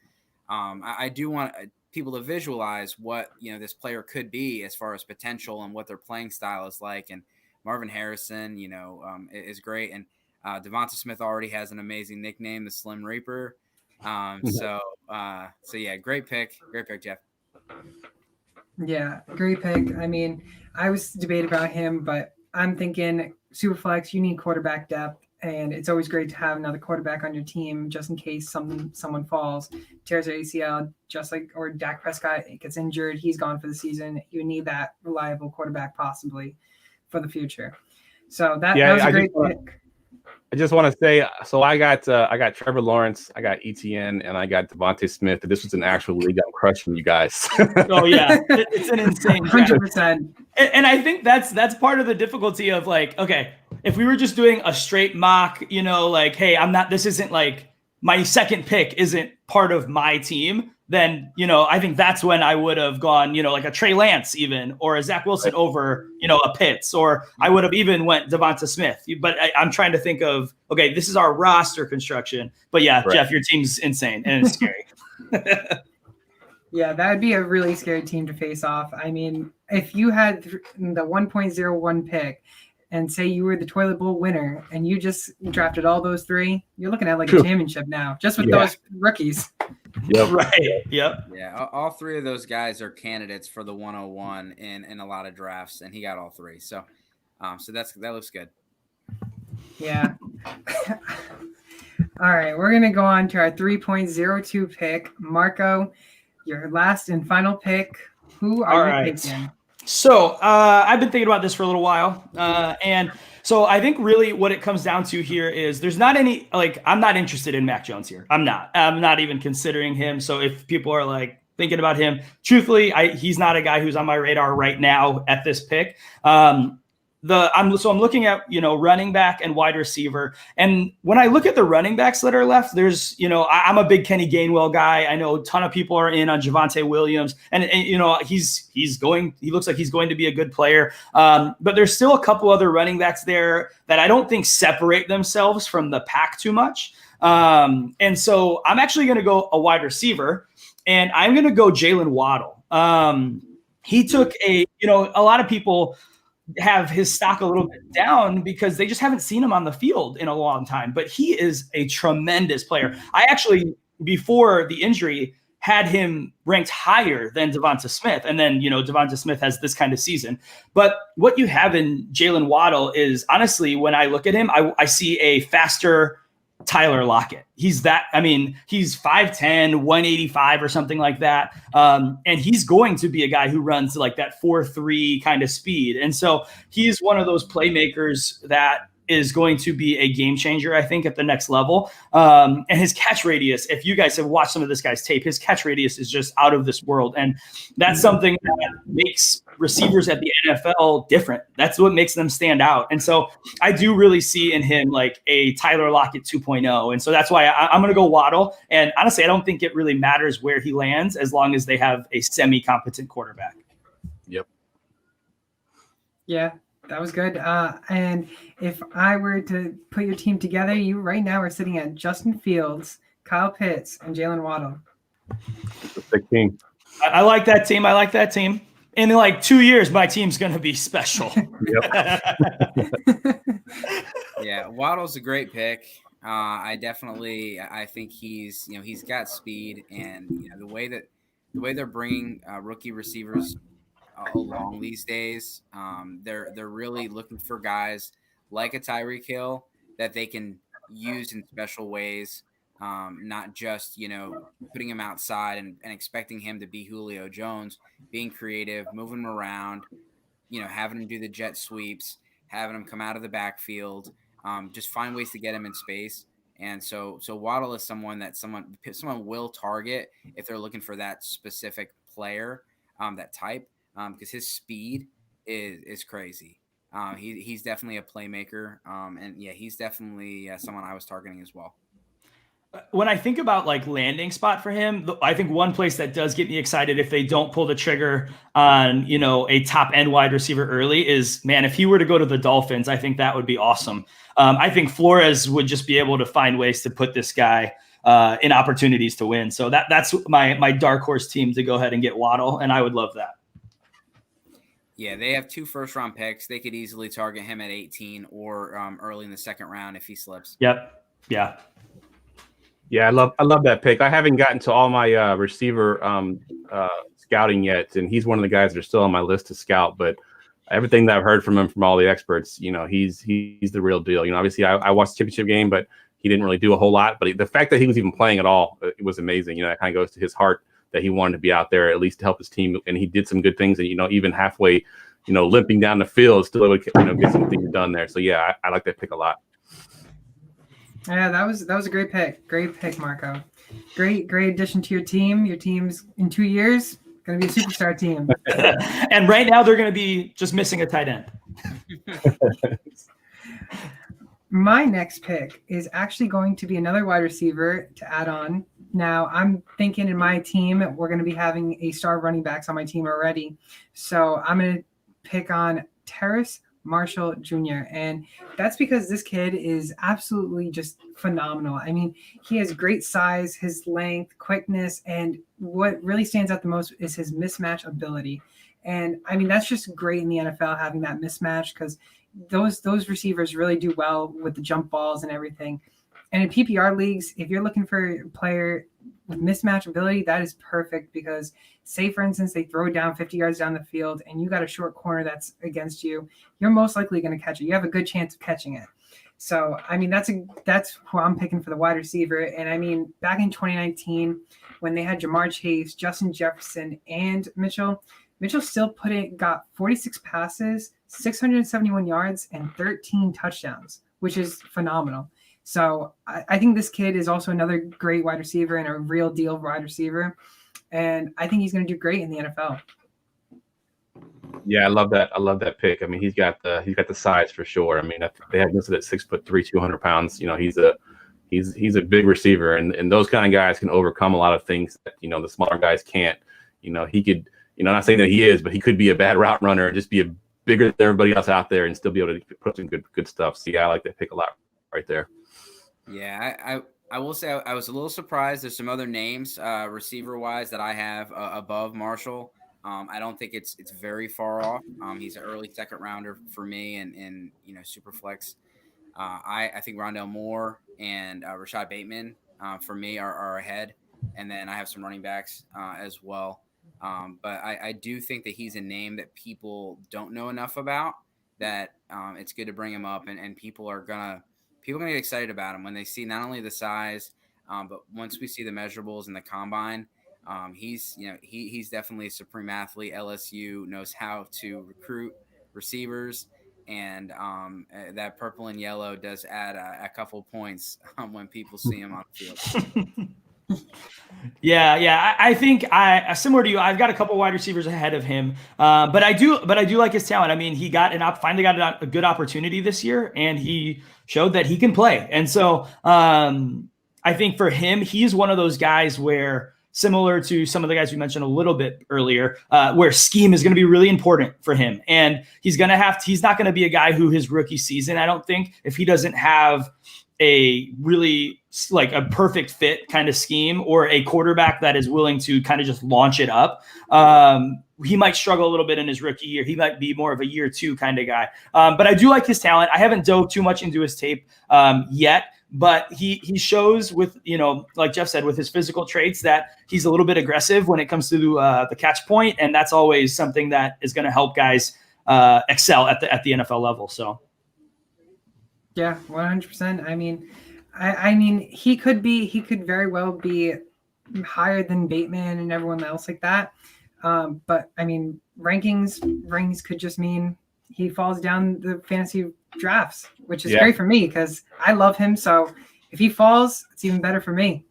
I do want people to visualize what, this player could be as far as potential and what their playing style is like. And Marvin Harrison, is great. And Devonta Smith already has an amazing nickname, the Slim Reaper. So yeah, great pick, Jeff. Yeah, great pick. I was debating about him, but I'm thinking Superflex, you need quarterback depth, and it's always great to have another quarterback on your team just in case someone falls, tears their ACL, or Dak Prescott gets injured, he's gone for the season. You need that reliable quarterback possibly for the future. So that was a great pick. I just want to say, so I got Trevor Lawrence, I got ETN, and I got Devontae Smith. This was an actual league. I'm crushing you guys. Oh yeah, it's an insane 100%. And I think that's part of the difficulty of okay, if we were just doing a straight mock, hey, this isn't my second pick isn't part of my team, then, I think that's when I would have gone, like a Trey Lance even, or a Zach Wilson over, a Pitts, or I would have even went Devonta Smith. But I'm trying to think of, okay, this is our roster construction. But yeah, right. Jeff, your team's insane and it's scary. Yeah, that would be a really scary team to face off. If you had the 1.01 pick and say you were the toilet bowl winner and you just drafted all those three, you're looking at a championship now, just with those rookies. Yep. Right. Yep. Yeah. All three of those guys are candidates for the 101 in a lot of drafts, and he got all three. So, that looks good. Yeah. All right. We're going to go on to our 3.02 pick. Marco, your last and final pick. Who are you picking? So I've been thinking about this for a little while. And so I think really what it comes down to here is there's not any, I'm not interested in Mac Jones here. I'm not even considering him. So if people are thinking about him, truthfully, he's not a guy who's on my radar right now at this pick. I'm looking at, running back and wide receiver. And when I look at the running backs that are left, there's, I'm a big Kenny Gainwell guy. I know a ton of people are in on Javonte Williams, and he looks like he's going to be a good player. But there's still a couple other running backs there that I don't think separate themselves from the pack too much. And so I'm actually going to go a wide receiver, and I'm going to go Jalen Waddle. He took a lot of people have his stock a little bit down because they just haven't seen him on the field in a long time, but he is a tremendous player. I actually, before the injury, had him ranked higher than Devonta Smith. And then, Devonta Smith has this kind of season. But what you have in Jalen Waddle is, honestly, when I look at him, I see a faster Tyler Lockett. He's 5'10", 185 or something like that. And he's going to be a guy who runs like that 4.3 kind of speed. And so he's one of those playmakers that is going to be a game changer, I think, at the next level. And his catch radius, if you guys have watched some of this guy's tape, his catch radius is just out of this world. And that's something that makes receivers at the NFL different. That's what makes them stand out. And so I do really see in him like a Tyler Lockett 2.0. And so that's why I'm going to go Waddle. And honestly, I don't think it really matters where he lands as long as they have a semi-competent quarterback. Yep. Yeah. That was good. And if I were to put your team together, you right now are sitting at Justin Fields, Kyle Pitts, and Jalen Waddle. It's a big team. I like that team. In like 2 years, my team's going to be special. Yeah, Waddle's a great pick. I think he's got speed, and the way they're bringing rookie receivers along these days, they're really looking for guys like a Tyreek Hill that they can use in special ways, not just putting him outside and expecting him to be Julio Jones, being creative, moving him around, having him do the jet sweeps, having him come out of the backfield, just find ways to get him in space. And so Waddle is someone that someone will target if they're looking for that specific player, that type. Because his speed is crazy. He's definitely a playmaker. And yeah, he's definitely someone I was targeting as well. When I think about like landing spot for him, I think one place that does get me excited if they don't pull the trigger on, a top end wide receiver early is, man, if he were to go to the Dolphins, I think that would be awesome. I think Flores would just be able to find ways to put this guy in opportunities to win. So that's my dark horse team to go ahead and get Waddle. And I would love that. Yeah, they have 2 first-round picks. They could easily target him at 18 or early in the second round if he slips. Yep. Yeah. Yeah, I love that pick. I haven't gotten to all my receiver scouting yet, and he's one of the guys that are still on my list to scout. But everything that I've heard from him from all the experts, he's the real deal. Obviously I watched the championship game, but he didn't really do a whole lot. But the fact that he was even playing at all, it was amazing. That kind of goes to his heart, that he wanted to be out there at least to help his team, and he did some good things. And even halfway, limping down the field, still able to get some things done there. So yeah, I like that pick a lot. Yeah, that was a great pick. Great pick, Marco. Great addition to your team. Your team's in 2 years going to be a superstar team. And right now they're going to be just missing a tight end. My next pick is actually going to be another wide receiver to add on. Now, I'm thinking in my team, we're going to be having a star running backs on my team already. So I'm going to pick on Terrace Marshall Jr. And that's because this kid is absolutely just phenomenal. I mean, he has great size, his length, quickness, and what really stands out the most is his mismatch ability. And I mean, that's just great in the NFL, having that mismatch, because those receivers really do well with the jump balls and everything. And in PPR leagues, if you're looking for a player with mismatch ability, that is perfect, because say, for instance, they throw it down 50 yards down the field and you got a short corner that's against you, you're most likely going to catch it. You have a good chance of catching it. So, I mean, that's who I'm picking for the wide receiver. And I mean, back in 2019, when they had Jamar Chase, Justin Jefferson, and Mitchell still got 46 passes, 671 yards, and 13 touchdowns, which is phenomenal. So I think this kid is also another great wide receiver and a real deal wide receiver. And I think he's going to do great in the NFL. Yeah, I love that. I love that pick. I mean, he's got the size for sure. I mean, they have listed at 6'3", 200 pounds. You know, he's a big receiver, and those kind of guys can overcome a lot of things that the smaller guys can't. You know, he could. Not saying that he is, but he could be a bad route runner and just be bigger than everybody else out there and still be able to put some good stuff. So yeah, I like that pick a lot right there. Yeah, I will say I was a little surprised. There's some other names receiver wise that I have above Marshall. I don't think it's very far off. He's an early second rounder for me, and super flex. I think Rondell Moore and Rashad Bateman for me are ahead, and then I have some running backs as well. But I do think that he's a name that people don't know enough about. That it's good to bring him up, and people are gonna get excited about him when they see not only the size, but once we see the measurables in the combine. He's definitely a supreme athlete. LSU knows how to recruit receivers, and that purple and yellow does add a couple points when people see him on the field. Yeah. I think similar to you, I've got a couple wide receivers ahead of him, but I do like his talent. I mean, he finally got a good opportunity this year, and he showed that he can play. And so I think for him, he's one of those guys where, similar to some of the guys we mentioned a little bit earlier, where scheme is going to be really important for him. And he's not going to be a guy who his rookie season, I don't think, if he doesn't have a really like a perfect fit kind of scheme or a quarterback that is willing to kind of just launch it up, he might struggle a little bit in his rookie year. He might be more of a year two kind of guy. But I do like his talent. I haven't dove too much into his tape yet. But he shows with, like Jeff said, with his physical traits that he's a little bit aggressive when it comes to the catch point. And that's always something that is going to help guys excel at the NFL level. So. Yeah, 100%. I mean, he could very well be higher than Bateman and everyone else like that. But I mean, rankings could just mean he falls down the fantasy drafts, which is great for me because I love him. So if he falls, it's even better for me.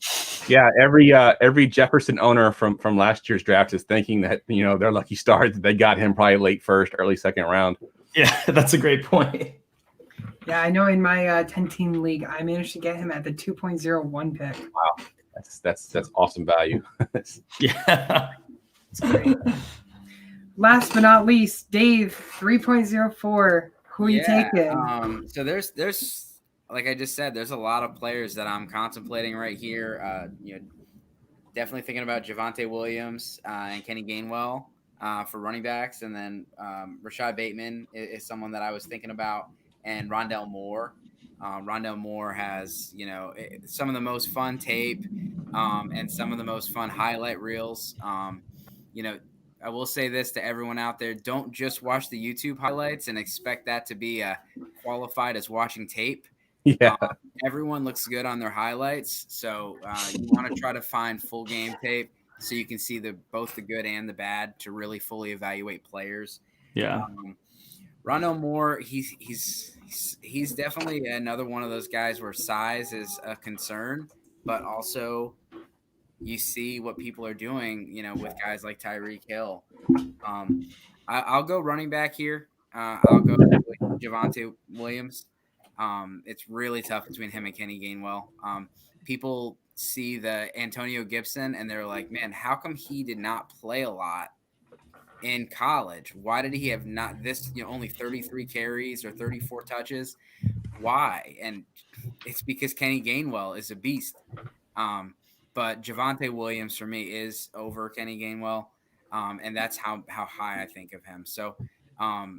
Yeah, every Jefferson owner from last year's draft is thinking that their lucky stars that they got him probably late first, early second round. Yeah, that's a great point. Yeah, I know in my 10-team league, I managed to get him at the 2.01 pick. Wow, that's awesome value. Yeah, it's great. Last but not least, Dave, 3.04. Who are you taking? So there's like I just said, there's a lot of players that I'm contemplating right here. Definitely thinking about Javonte Williams and Kenny Gainwell for running backs, and then Rashad Bateman is someone that I was thinking about, and Rondell Moore. Rondell Moore has some of the most fun tape and some of the most fun highlight reels. I will say this to everyone out there: don't just watch the YouTube highlights and expect that to be qualified as watching tape. Yeah, everyone looks good on their highlights, so you want to try to find full game tape so you can see both the good and the bad to really fully evaluate players. Yeah, Rondell Moore, he's definitely another one of those guys where size is a concern, but also you see what people are doing, with guys like Tyreek Hill. I'll go running back here. I'll go with Javonte Williams. It's really tough between him and Kenny Gainwell. People see the Antonio Gibson and they're like, man, how come he did not play a lot in college? Why did he have not only 33 carries or 34 touches? Why? And it's because Kenny Gainwell is a beast. But Javonte Williams for me is over Kenny Gainwell. And that's how high I think of him. So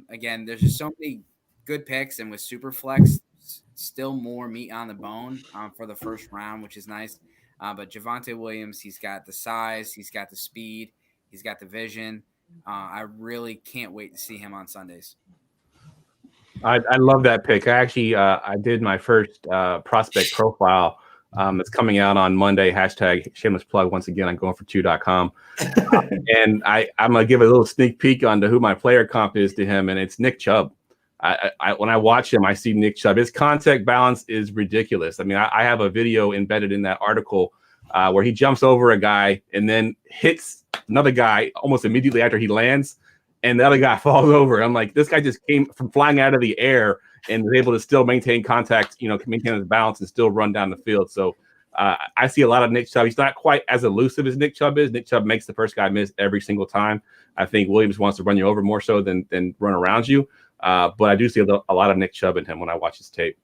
again, there's just so many good picks, and with Superflex, still more meat on the bone for the first round, which is nice. But Javonte Williams, he's got the size, he's got the speed, he's got the vision. I really can't wait to see him on Sundays. I love that pick. I actually I did my first prospect profile. It's coming out on Monday. # shameless plug once again on goingfor2.com. And I'm gonna give a little sneak peek onto who my player comp is to him, and it's Nick Chubb. When I watch him, I see Nick Chubb. His contact balance is ridiculous. I mean, I have a video embedded in that article where he jumps over a guy and then hits another guy almost immediately after he lands. and the other guy falls over. I'm like, this guy just came from flying out of the air and was able to still maintain contact, maintain his balance and still run down the field. So I see a lot of Nick Chubb. He's not quite as elusive as Nick Chubb is. Nick Chubb makes the first guy miss every single time. I think Williams wants to run you over more so than run around you. But I do see a lot of Nick Chubb in him when I watch his tape.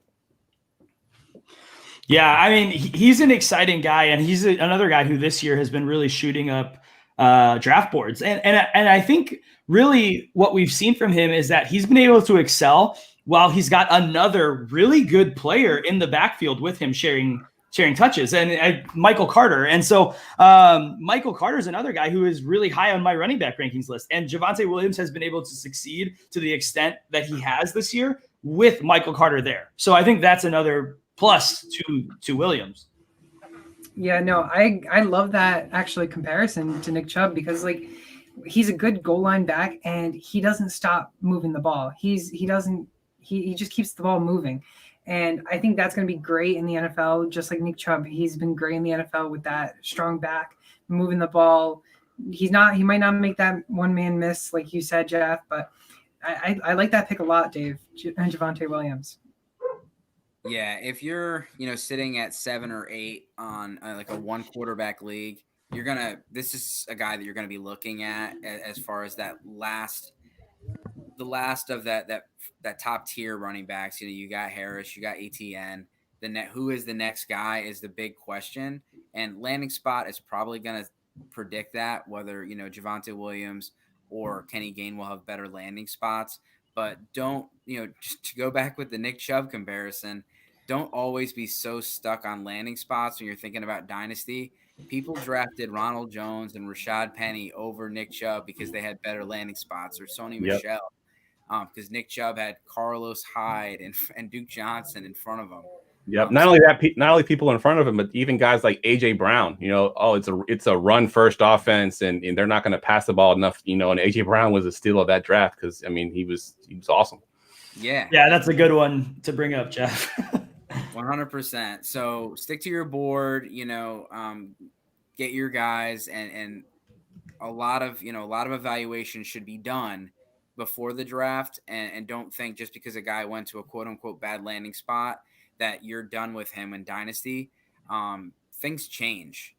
Yeah, I mean, he's an exciting guy, and he's another guy who this year has been really shooting up draft boards. And I think really what we've seen from him is that he's been able to excel while he's got another really good player in the backfield with him sharing touches, and Michael Carter. And so Michael Carter is another guy who is really high on my running back rankings list. And Javonte Williams has been able to succeed to the extent that he has this year with Michael Carter there. So I think that's another plus to Williams. Yeah, no, I love that actually comparison to Nick Chubb, because like he's a good goal line back and he doesn't stop moving the ball. He just keeps the ball moving. And I think that's going to be great in the NFL, just like Nick Chubb. He's been great in the NFL with that strong back, moving the ball. He might not make that one-man miss like you said, Jeff, but I like that pick a lot, Dave, and Javonte Williams. Yeah, if you're, sitting at 7 or 8 on like a one quarterback league, this is a guy that you're going to be looking at as far as the last of that top tier running backs. You got Harris, you got ETN. Who is the next guy is the big question, and landing spot is probably going to predict that, whether Javonte Williams or Kenny Gain will have better landing spots. But don't, just to go back with the Nick Chubb comparison, don't always be so stuck on landing spots when you're thinking about dynasty. People drafted Ronald Jones and Rashad Penny over Nick Chubb because they had better landing spots, or Sony Michel, because Nick Chubb had Carlos Hyde and Duke Johnson in front of him. Yep. Not only people in front of him, but even guys like AJ Brown. It's a run first offense, and they're not going to pass the ball enough. And AJ Brown was a steal of that draft because he was awesome. Yeah, that's a good one to bring up, Jeff. 100%. So stick to your board. Get your guys, and a lot of evaluation should be done before the draft, and don't think just because a guy went to a quote unquote bad landing spot that you're done with him in dynasty. Things change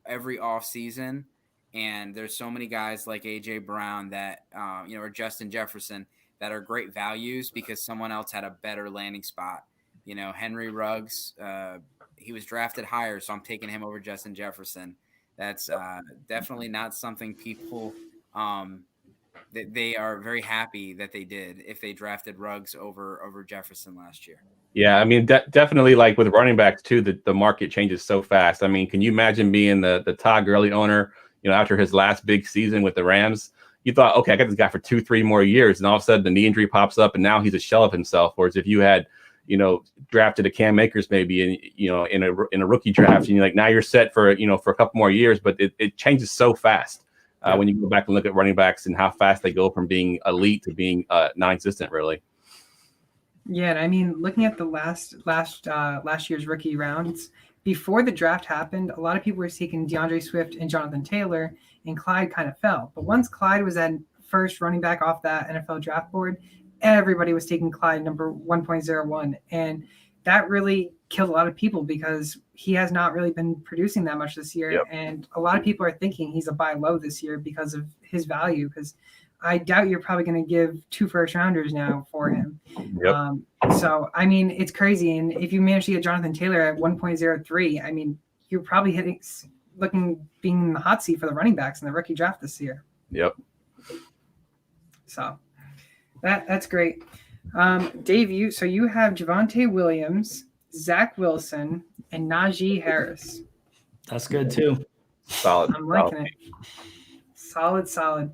every off season. And there's so many guys like AJ Brown that, or Justin Jefferson that are great values because someone else had a better landing spot. Henry Ruggs, he was drafted higher, so I'm taking him over Justin Jefferson. That's definitely not something people that they are very happy that they did if they drafted Ruggs over Jefferson last year. Yeah, definitely, like with running backs too, the market changes so fast. Can you imagine being the Todd Gurley owner, after his last big season with the Rams? You thought, okay, I got this guy for 2-3 more years, and all of a sudden the knee injury pops up, and now he's a shell of himself. Whereas if you had, drafted a Cam Akers maybe in a rookie draft, and you're like, now you're set for a couple more years, but it changes so fast when you go back and look at running backs and how fast they go from being elite to being non-existent, really. Yeah, and looking at the last year's rookie rounds, before the draft happened, a lot of people were taking DeAndre Swift and Jonathan Taylor, and Clyde kind of fell. But once Clyde was at first running back off that NFL draft board, everybody was taking Clyde number 1.01, and that really killed a lot of people because he has not really been producing that much this year. Yep. And a lot of people are thinking he's a buy low this year because of his value, because I doubt you're probably going to give 2 first rounders now for him. Yep. So, it's crazy. And if you manage to get Jonathan Taylor at 1.03, you're probably being in the hot seat for the running backs in the rookie draft this year. Yep. So that's great. Dave, you have Javonte Williams, Zach Wilson, and Najee Harris. That's good too. Solid. I'm liking it. Solid. So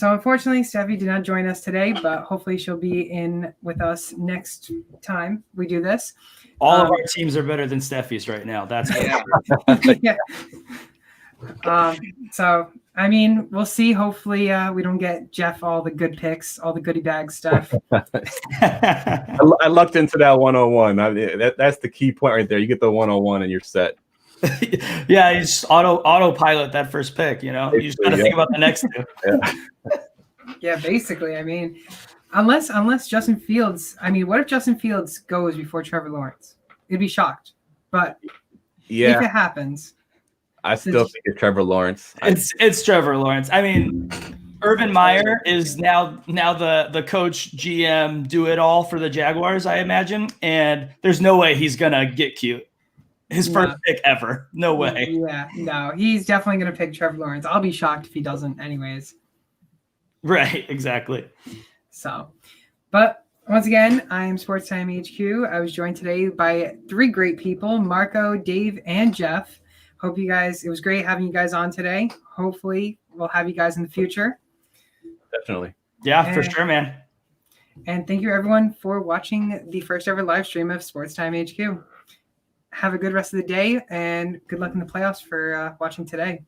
unfortunately, Steffi did not join us today, but hopefully she'll be in with us next time we do this. All of our teams are better than Steffi's right now. That's yeah. So, we'll see. Hopefully we don't get Jeff all the good picks, all the goodie bag stuff. I lucked into that 101. That's the key point right there. You get the 101 and you're set. Yeah, you just autopilot that first pick. You know, you just got to think about the next two. Yeah. Yeah, basically. I mean, unless Justin Fields. I mean, what if Justin Fields goes before Trevor Lawrence? You'd be shocked. But Yeah, if it happens, I still think it's Trevor Lawrence. It's Trevor Lawrence. I mean, Urban Meyer is now the coach, GM, do it all for the Jaguars, I imagine, and there's no way he's gonna get cute. His first pick ever. No way. Yeah, no, he's definitely going to pick Trevor Lawrence. I'll be shocked if he doesn't, anyways. Right, exactly. So, but once again, I am SportsTimeHQ. I was joined today by 3 great people, Marco, Dave, and Jeff. Hope you guys, it was great having you guys on today. Hopefully, we'll have you guys in the future. Definitely. Yeah, for sure, man. And thank you, everyone, for watching the first ever live stream of SportsTimeHQ. Have a good rest of the day, and good luck in the playoffs for watching today.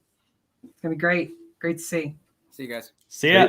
It's going to be great. Great to see. See you guys. See ya.